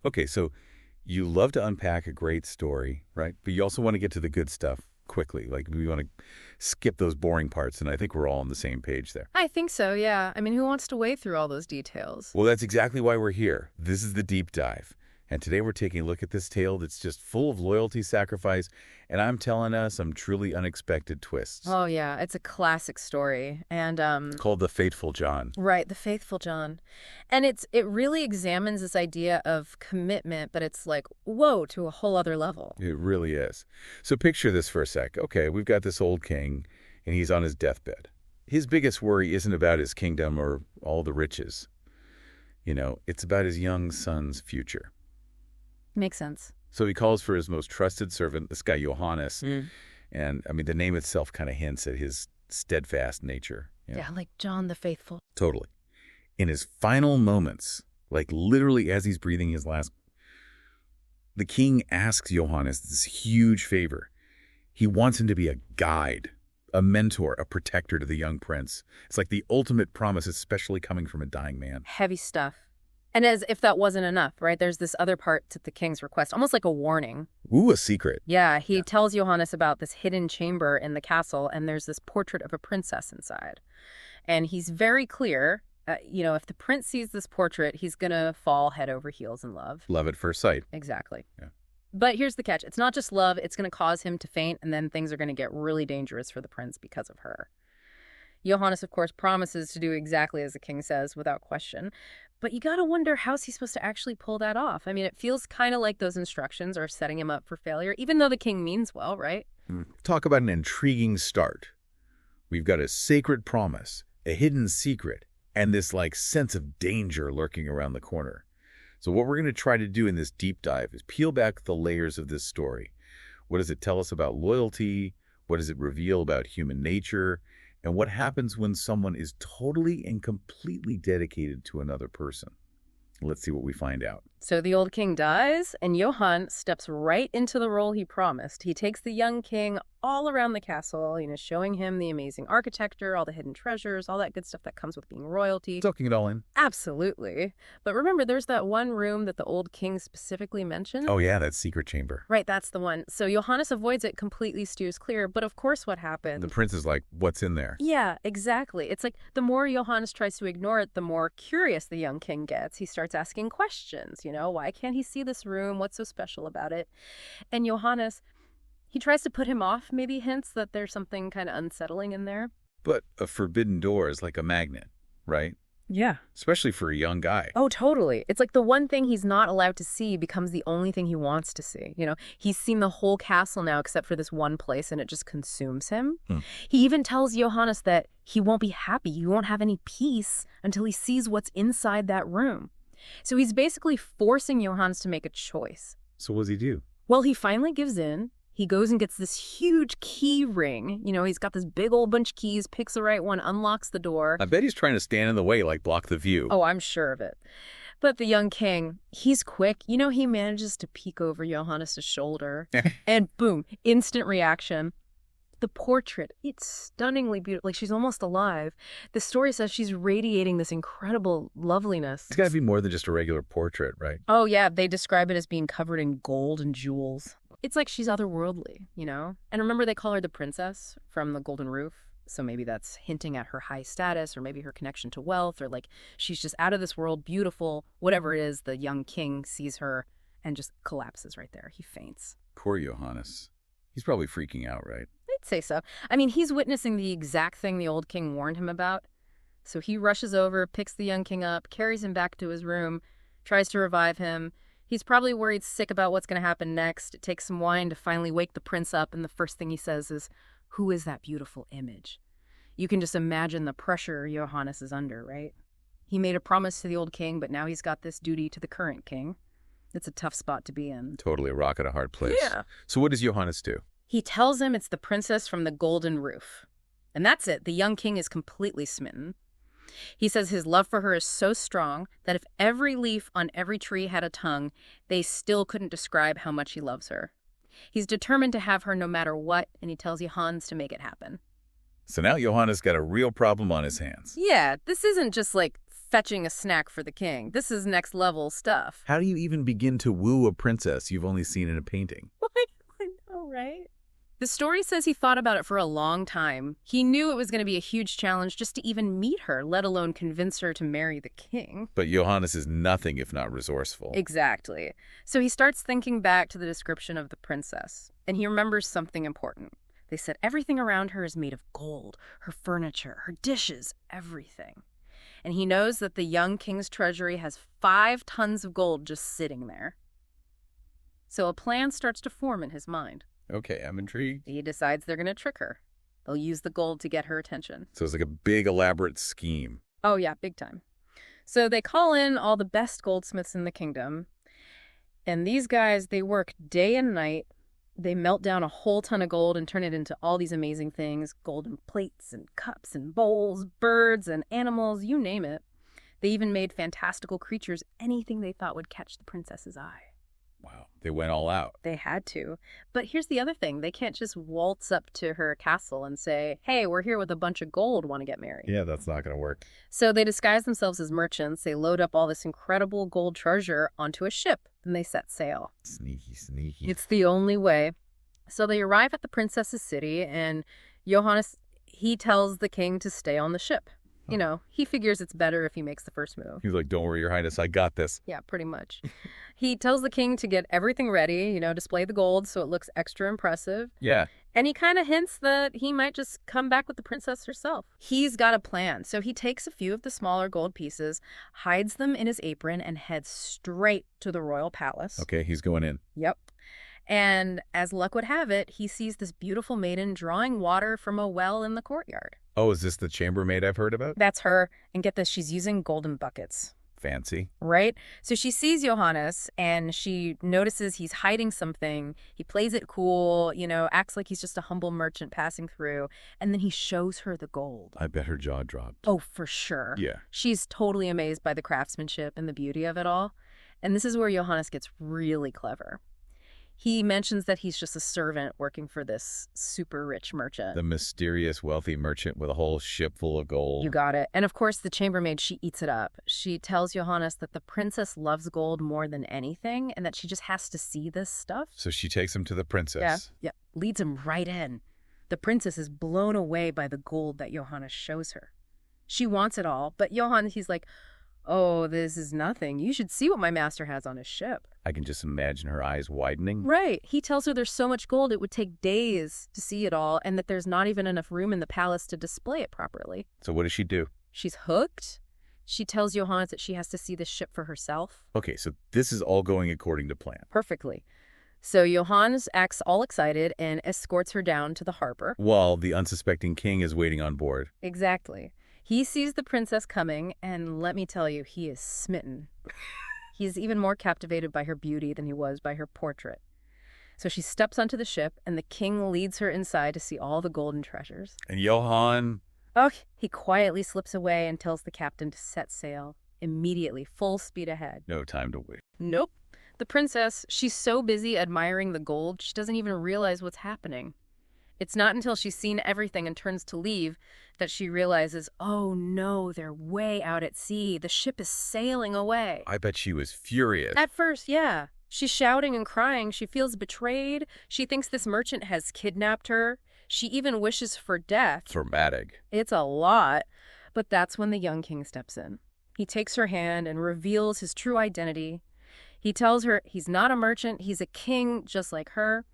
Okay, so you love to unpack a great story, right? But you also want to get to the good stuff quickly. Like, we want to skip those boring parts, and I think we're all on the same page there. I think so, yeah. I mean, who wants to wade through all those details? Well, that's exactly why we're here. This is the deep dive. And today we're taking a look at this tale that's just full of loyalty, sacrifice, and I'm telling us some truly unexpected twists. Oh, yeah, it's a classic story. And, It's called The Faithful John. right, the faithful John. And it really examines this idea of commitment, but it's like, whoa, to a whole other level. It really is. So picture this for a sec. Okay, we've got this old king, and he's on his deathbed. His biggest worry isn't about his kingdom or all the riches. It's about his young son's future. Makes sense. So he calls for his most trusted servant, this guy Johannes. And, I mean, the name itself kind of hints at his steadfast nature. Yeah, like John the Faithful. Totally. In his final moments, like literally as he's breathing his last, the king asks Johannes this huge favor. He wants him to be a guide, a mentor, a protector to the young prince. It's like the ultimate promise, especially coming from a dying man. Heavy stuff. And as if that wasn't enough, right? There's this other part to the king's request, almost like a warning. Ooh, a secret. Yeah, he tells Johannes about this hidden chamber in the castle, and there's this portrait of a princess inside. And he's very clear, if the prince sees this portrait, he's going to fall head over heels in love. Love at first sight. Exactly. Yeah. But here's the catch. It's not just love. It's going to cause him to faint, and then things are going to get really dangerous for the prince because of her. Johannes, of course, promises to do exactly as the king says without question. But you got to wonder, how's he supposed to actually pull that off? I mean, it feels kind of like those instructions are setting him up for failure, even though the king means well, right? Talk about an intriguing start. We've got a sacred promise, a hidden secret, and this sense of danger lurking around the corner. So what we're going to try to do in this deep dive is peel back the layers of this story. What does it tell us about loyalty? What does it reveal about human nature? And what happens when someone is totally and completely dedicated to another person? Let's see what we find out. So the old king dies, and Johann steps right into the role he promised. He takes the young king all around the castle, showing him the amazing architecture, all the hidden treasures, all that good stuff that comes with being royalty. Soaking it all in. Absolutely. But remember, there's that one room that the old king specifically mentioned. Oh, yeah, that secret chamber. Right, that's the one. So Johannes avoids it, completely steers clear. But of course, what happens? The prince is like, what's in there? Yeah, exactly. It's like the more Johannes tries to ignore it, the more curious the young king gets. He starts asking questions, why can't he see this room? What's so special about it? And Johannes, he tries to put him off, maybe hints that there's something kind of unsettling in there. But a forbidden door is like a magnet, right? Yeah. Especially for a young guy. Oh, totally. It's like the one thing he's not allowed to see becomes the only thing he wants to see. He's seen the whole castle now except for this one place, and it just consumes him. He even tells Johannes that he won't be happy, he won't have any peace until he sees what's inside that room. So he's basically forcing Johannes to make a choice. So what does he do? Well, he finally gives in. He goes and gets this huge key ring. He's got this big old bunch of keys, picks the right one, unlocks the door. I bet he's trying to stand in the way, block the view. Oh, I'm sure of it. But the young king, he's quick. He manages to peek over Johannes' shoulder. And boom, instant reaction. The portrait, it's stunningly beautiful. She's almost alive. The story says she's radiating this incredible loveliness. It's got to be more than just a regular portrait, right? Oh, yeah. They describe it as being covered in gold and jewels. It's like she's otherworldly, And remember, they call her the princess from the Golden Roof. So maybe that's hinting at her high status, or maybe her connection to wealth, or she's just out of this world, beautiful. Whatever it is, the young king sees her and just collapses right there. He faints. Poor Johannes. He's probably freaking out, right? I'd say so. I mean, he's witnessing the exact thing the old king warned him about. So he rushes over, picks the young king up, carries him back to his room, tries to revive him. He's probably worried sick about what's going to happen next. It takes some wine to finally wake the prince up, and the first thing he says is, "Who is that beautiful image?" You can just imagine the pressure Johannes is under, right? He made a promise to the old king, but now he's got this duty to the current king. It's a tough spot to be in. Totally a rock at a hard place. Yeah. So what does Johannes do? He tells him it's the princess from the Golden Roof. And that's it. The young king is completely smitten. He says his love for her is so strong that if every leaf on every tree had a tongue, they still couldn't describe how much he loves her. He's determined to have her no matter what, and he tells Johannes to make it happen. So now Johannes got a real problem on his hands. Yeah, this isn't just fetching a snack for the king. This is next level stuff. How do you even begin to woo a princess you've only seen in a painting? I know, right? The story says he thought about it for a long time. He knew it was going to be a huge challenge just to even meet her, let alone convince her to marry the king. But Johannes is nothing if not resourceful. Exactly. So he starts thinking back to the description of the princess, and he remembers something important. They said everything around her is made of gold, her furniture, her dishes, everything. And he knows that the young king's treasury has 5 tons of gold just sitting there. So a plan starts to form in his mind. Okay, I'm intrigued. He decides they're going to trick her. They'll use the gold to get her attention. So it's like a big, elaborate scheme. Oh, yeah, big time. So they call in all the best goldsmiths in the kingdom. And these guys, they work day and night. They melt down a whole ton of gold and turn it into all these amazing things. Golden plates and cups and bowls, birds and animals, you name it. They even made fantastical creatures, anything they thought would catch the princess's eye. Wow, they went all out. They had to. But here's the other thing. They can't just waltz up to her castle and say, hey, we're here with a bunch of gold, want to get married. Yeah, that's not going to work. So they disguise themselves as merchants. They load up all this incredible gold treasure onto a ship. Then they set sail. Sneaky, sneaky. It's the only way. So they arrive at the princess's city, and Johannes, he tells the king to stay on the ship. You know, he figures it's better if he makes the first move. He's like, don't worry, Your Highness, I got this. Yeah, pretty much. He tells the king to get everything ready, display the gold so it looks extra impressive. Yeah. And he kind of hints that he might just come back with the princess herself. He's got a plan. So he takes a few of the smaller gold pieces, hides them in his apron, and heads straight to the royal palace. Okay, he's going in. Yep. And as luck would have it, he sees this beautiful maiden drawing water from a well in the courtyard. Oh, is this the chambermaid I've heard about? That's her. And get this, she's using golden buckets. Fancy. Right? So she sees Johannes and she notices he's hiding something. He plays it cool, acts like he's just a humble merchant passing through. And then he shows her the gold. I bet her jaw dropped. Oh, for sure. Yeah. She's totally amazed by the craftsmanship and the beauty of it all. And this is where Johannes gets really clever. He mentions that he's just a servant working for this super rich merchant. The mysterious wealthy merchant with a whole ship full of gold. You got it. And of course, the chambermaid, she eats it up. She tells Johannes that the princess loves gold more than anything and that she just has to see this stuff. So she takes him to the princess. Yeah. Leads him right in. The princess is blown away by the gold that Johannes shows her. She wants it all, but Johannes, he's like, oh, this is nothing. You should see what my master has on his ship. I can just imagine her eyes widening. Right. He tells her there's so much gold it would take days to see it all and that there's not even enough room in the palace to display it properly. So what does she do? She's hooked. She tells Johannes that she has to see the ship for herself. Okay, so this is all going according to plan. Perfectly. So Johannes acts all excited and escorts her down to the harbor. While the unsuspecting king is waiting on board. Exactly. He sees the princess coming, and let me tell you, he is smitten. He's even more captivated by her beauty than he was by her portrait. So she steps onto the ship, and the king leads her inside to see all the golden treasures. And Johann... Oh, he quietly slips away and tells the captain to set sail. Immediately, full speed ahead. No time to wait. Nope. The princess, she's so busy admiring the gold, she doesn't even realize what's happening. It's not until she's seen everything and turns to leave that she realizes, oh no, they're way out at sea. The ship is sailing away. I bet she was furious. At first, yeah. She's shouting and crying. She feels betrayed. She thinks this merchant has kidnapped her. She even wishes for death. Dramatic. It's a lot. But that's when the young king steps in. He takes her hand and reveals his true identity. He tells her he's not a merchant, he's a king just like her.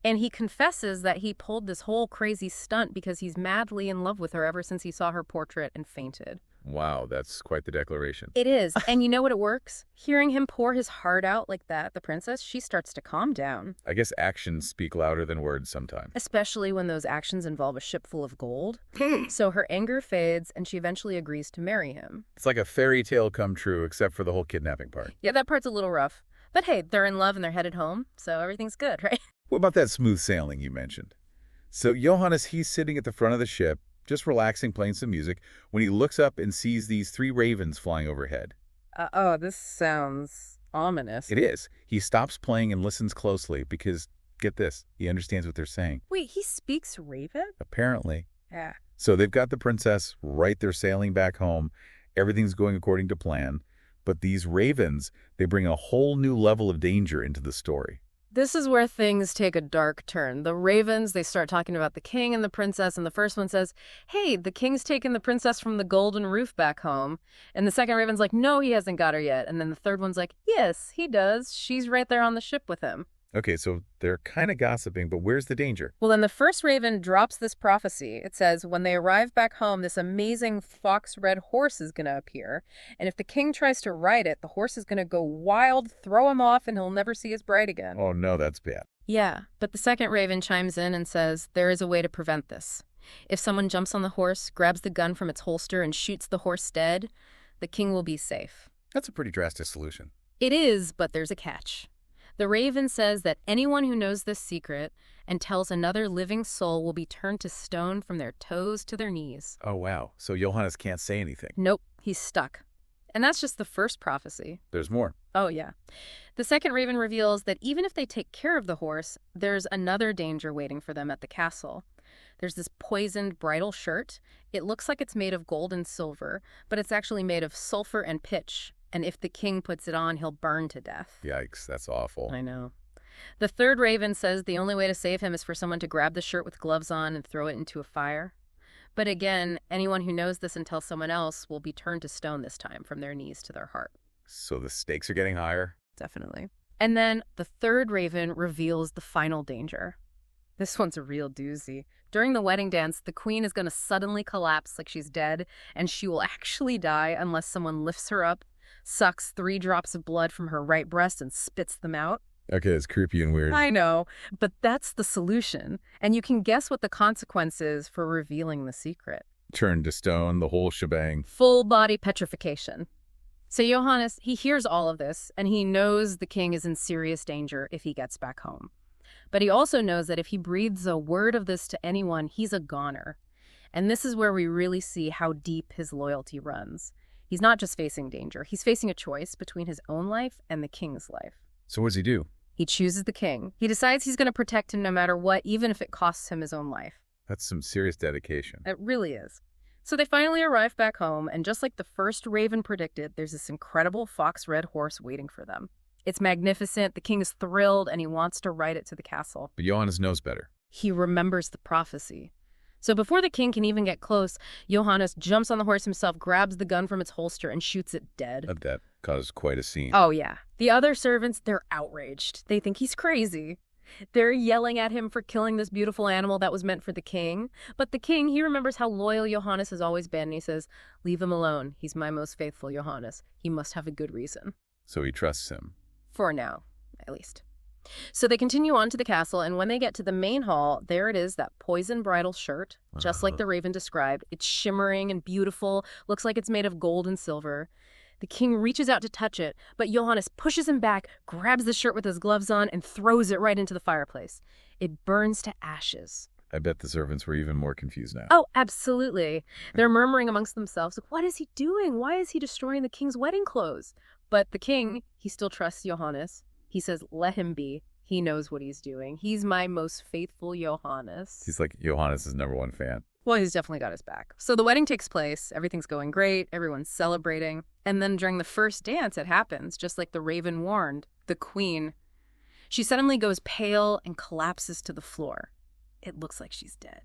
And he confesses that he pulled this whole crazy stunt because he's madly in love with her ever since he saw her portrait and fainted. Wow, that's quite the declaration. It is. And you know what? It works. Hearing him pour his heart out like that, the princess, she starts to calm down. I guess actions speak louder than words sometimes. Especially when those actions involve a ship full of gold. So her anger fades and she eventually agrees to marry him. It's like a fairy tale come true, except for the whole kidnapping part. Yeah, that part's a little rough. But hey, they're in love and they're headed home, so everything's good, right? What about that smooth sailing you mentioned? So Johannes, he's sitting at the front of the ship, just relaxing, playing some music, when he looks up and sees these 3 ravens flying overhead. Oh, this sounds ominous. It is. He stops playing and listens closely because, get this, he understands what they're saying. Wait, he speaks Raven? Apparently. Yeah. So they've got the princess right there sailing back home, Everything's going according to plan. But these ravens, they bring a whole new level of danger into the story. This is where things take a dark turn. The ravens, they start talking about the king and the princess, and the first one says, hey, the king's taken the princess from the golden roof back home. And the second raven's like, no, he hasn't got her yet. And then the third one's like, yes, he does. She's right there on the ship with him. Okay, so they're kind of gossiping, but where's the danger? Well, then the first raven drops this prophecy. It says, when they arrive back home, this amazing fox red horse is going to appear. And if the king tries to ride it, the horse is going to go wild, throw him off, and he'll never see his bride again. Oh, no, that's bad. Yeah, but the second raven chimes in and says, there is a way to prevent this. If someone jumps on the horse, grabs the gun from its holster, and shoots the horse dead, the king will be safe. That's a pretty drastic solution. It is, but there's a catch. The raven says that anyone who knows this secret and tells another living soul will be turned to stone from their toes to their knees. Oh, wow. So Johannes can't say anything. Nope, he's stuck. And that's just the first prophecy. There's more. Oh, yeah. The second raven reveals that even if they take care of the horse, there's another danger waiting for them at the castle. There's this poisoned bridal shirt. It looks like it's made of gold and silver, but it's actually made of sulfur and pitch. And if the king puts it on, he'll burn to death. Yikes, that's awful. I know. The third raven says the only way to save him is for someone to grab the shirt with gloves on and throw it into a fire. But again, anyone who knows this and tells someone else will be turned to stone this time, from their knees to their heart. So the stakes are getting higher? Definitely. And then the third raven reveals the final danger. This one's a real doozy. During the wedding dance, the queen is going to suddenly collapse like she's dead, and she will actually die unless someone lifts her up, sucks 3 drops of blood from her right breast, and spits them out. Okay, it's creepy and weird. I know, but that's the solution. And you can guess what the consequence is for revealing the secret. Turned to stone, the whole shebang. Full body petrification. So Johannes, he hears all of this, and he knows the king is in serious danger if he gets back home. But he also knows that if he breathes a word of this to anyone, he's a goner. And this is where we really see how deep his loyalty runs. He's not just facing danger. He's facing a choice between his own life and the king's life. So what does he do? He chooses the king. He decides he's going to protect him no matter what, even if it costs him his own life. That's some serious dedication. It really is. So they finally arrive back home, and just like the first raven predicted, there's this incredible fox red horse waiting for them. It's magnificent, the king is thrilled, and he wants to ride it to the castle. But Johannes knows better. He remembers the prophecy. So before the king can even get close, Johannes jumps on the horse himself, grabs the gun from its holster, and shoots it dead. That caused quite a scene. Oh, yeah. The other servants, they're outraged. They think he's crazy. They're yelling at him for killing this beautiful animal that was meant for the king. But the king, he remembers how loyal Johannes has always been, and he says, leave him alone. He's my most faithful Johannes. He must have a good reason. So he trusts him. For now, at least. So they continue on to the castle, and when they get to the main hall, there it is, that poison bridal shirt, just like the raven described. It's shimmering and beautiful, looks like it's made of gold and silver. The king reaches out to touch it, but Johannes pushes him back, grabs the shirt with his gloves on, and throws it right into the fireplace. It burns to ashes. I bet the servants were even more confused now. Oh, absolutely. They're murmuring amongst themselves, like, what is he doing? Why is he destroying the king's wedding clothes? But the king, he still trusts Johannes. He says, let him be. He knows what he's doing. He's my most faithful Johannes. He's like Johannes' #1 fan. Well, he's definitely got his back. So the wedding takes place. Everything's going great. Everyone's celebrating. And then during the first dance, it happens, just like the raven warned. The queen, she suddenly goes pale and collapses to the floor. It looks like she's dead.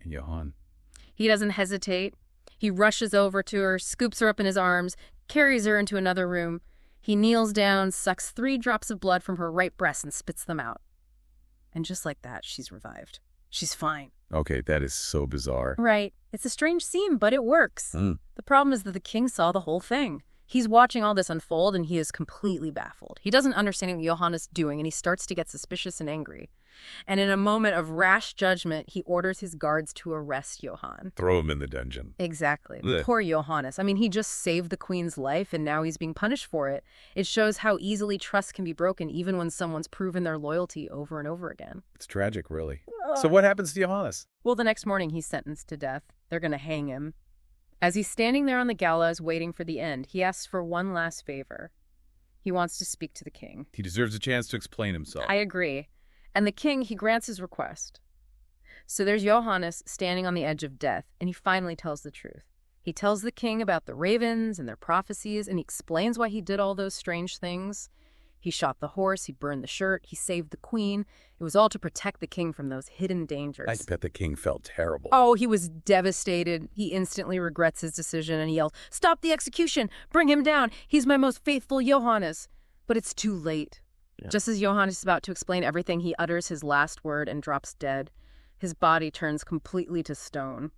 And Johann? He doesn't hesitate. He rushes over to her, scoops her up in his arms, carries her into another room. He kneels down, sucks 3 drops of blood from her right breast, and spits them out. And just like that, she's revived. She's fine. Okay, that is so bizarre. Right. It's a strange scene, but it works. The problem is that the king saw the whole thing. He's watching all this unfold, and he is completely baffled. He doesn't understand what Johannes is doing, and he starts to get suspicious and angry. And in a moment of rash judgment, he orders his guards to arrest Johann. Throw him in the dungeon. Exactly. Blech. Poor Johannes. I mean, he just saved the queen's life, and now he's being punished for it. It shows how easily trust can be broken, even when someone's proven their loyalty over and over again. It's tragic, really. So what happens to Johannes? Well, the next morning, he's sentenced to death. They're going to hang him. As he's standing there on the gallows waiting for the end, he asks for one last favor. He wants to speak to the king. He deserves a chance to explain himself. I agree. And the king, he grants his request. So there's Johannes standing on the edge of death, and he finally tells the truth. He tells the king about the ravens and their prophecies, and he explains why he did all those strange things. He shot the horse, he burned the shirt, he saved the queen. It was all to protect the king from those hidden dangers. I bet the king felt terrible. Oh, he was devastated. He instantly regrets his decision and he yells, "Stop the execution! Bring him down! He's my most faithful Johannes!" But it's too late. Yeah. Just as Johannes is about to explain everything, he utters his last word and drops dead. His body turns completely to stone.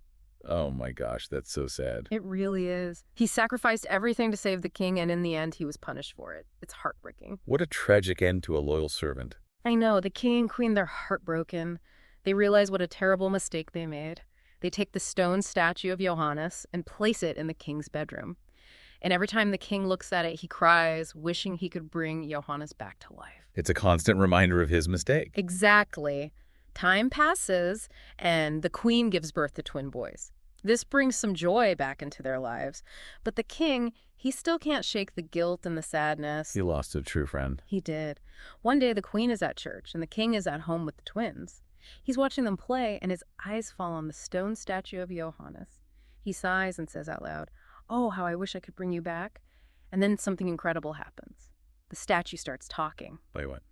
Oh my gosh, that's so sad. It really is. He sacrificed everything to save the king, and in the end, he was punished for it. It's heartbreaking. What a tragic end to a loyal servant. I know. The king and queen, they're heartbroken. They realize what a terrible mistake they made. They take the stone statue of Johannes and place it in the king's bedroom. And every time the king looks at it, he cries, wishing he could bring Johannes back to life. It's a constant reminder of his mistake. Exactly. Time passes, and the queen gives birth to twin boys. This brings some joy back into their lives. But the king, he still can't shake the guilt and the sadness. He lost a true friend. He did. One day, the queen is at church, and the king is at home with the twins. He's watching them play, and his eyes fall on the stone statue of Johannes. He sighs and says out loud, "Oh, how I wish I could bring you back." And then something incredible happens. The statue starts talking. Wait, what?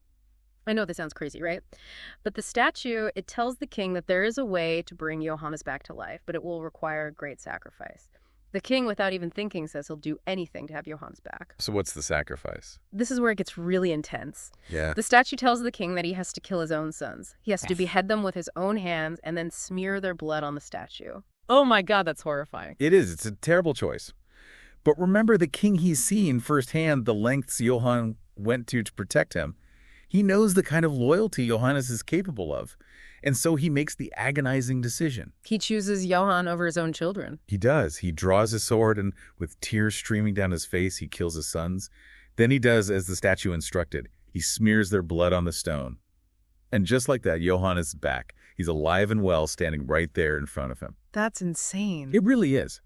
I know this sounds crazy, right? But the statue, it tells the king that there is a way to bring Johannes back to life, but it will require a great sacrifice. The king, without even thinking, says he'll do anything to have Johannes back. So what's the sacrifice? This is where it gets really intense. Yeah. The statue tells the king that he has to kill his own sons. He has to behead them with his own hands and then smear their blood on the statue. Oh my God, that's horrifying. It is. It's a terrible choice. But remember, the king he's seen firsthand the lengths Johann went to protect him. He knows the kind of loyalty Johannes is capable of, and so he makes the agonizing decision. He chooses Johann over his own children. He does. He draws his sword, and with tears streaming down his face, he kills his sons. Then he does as the statue instructed. He smears their blood on the stone. And just like that, Johann is back. He's alive and well, standing right there in front of him. That's insane. It really is.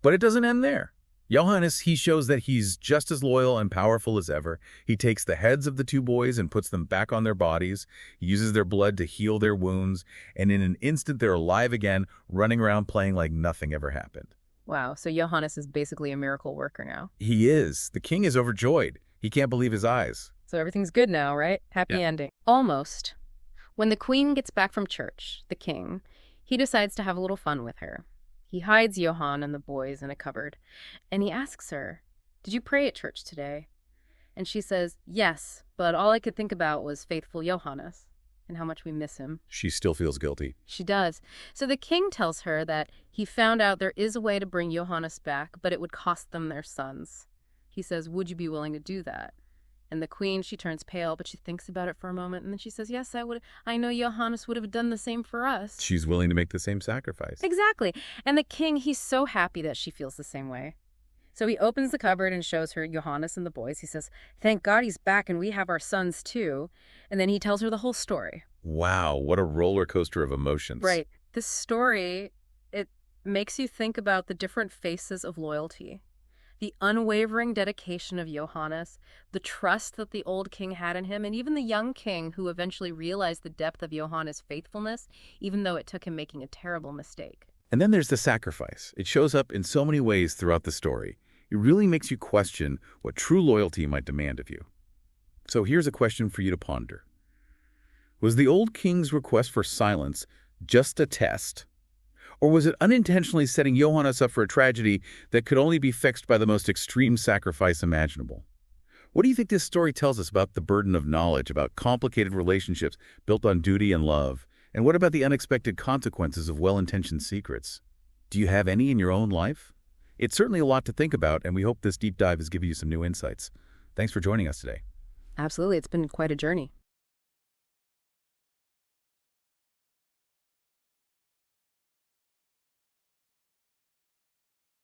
But it doesn't end there. Johannes, he shows that he's just as loyal and powerful as ever. He takes the heads of the two boys and puts them back on their bodies. He uses their blood to heal their wounds. And in an instant, they're alive again, running around playing like nothing ever happened. Wow, so Johannes is basically a miracle worker now. He is. The king is overjoyed. He can't believe his eyes. So everything's good now, right? Happy ending. Almost. When the queen gets back from church, the king, he decides to have a little fun with her. He hides Johann and the boys in a cupboard, and he asks her, "Did you pray at church today?" And she says, "Yes, but all I could think about was faithful Johannes and how much we miss him." She still feels guilty. She does. So the king tells her that he found out there is a way to bring Johannes back, but it would cost them their sons. He says, "Would you be willing to do that?" And the queen, she turns pale, but she thinks about it for a moment, and then she says, "Yes, I would. I know Johannes would have done the same for us." She's willing to make the same sacrifice. Exactly. And the king, he's so happy that she feels the same way. So he opens the cupboard and shows her Johannes and the boys. He says, "Thank God he's back and we have our sons too." And then he tells her the whole story. Wow, what a roller coaster of emotions. Right. This story, it makes you think about the different faces of loyalty. The unwavering dedication of Johannes, the trust that the old king had in him, and even the young king who eventually realized the depth of Johannes' faithfulness, even though it took him making a terrible mistake. And then there's the sacrifice. It shows up in so many ways throughout the story. It really makes you question what true loyalty might demand of you. So here's a question for you to ponder. Was the old king's request for silence just a test? Or was it unintentionally setting Johannes up for a tragedy that could only be fixed by the most extreme sacrifice imaginable? What do you think this story tells us about the burden of knowledge, about complicated relationships built on duty and love? And what about the unexpected consequences of well-intentioned secrets? Do you have any in your own life? It's certainly a lot to think about, and we hope this deep dive has given you some new insights. Thanks for joining us today. Absolutely. It's been quite a journey.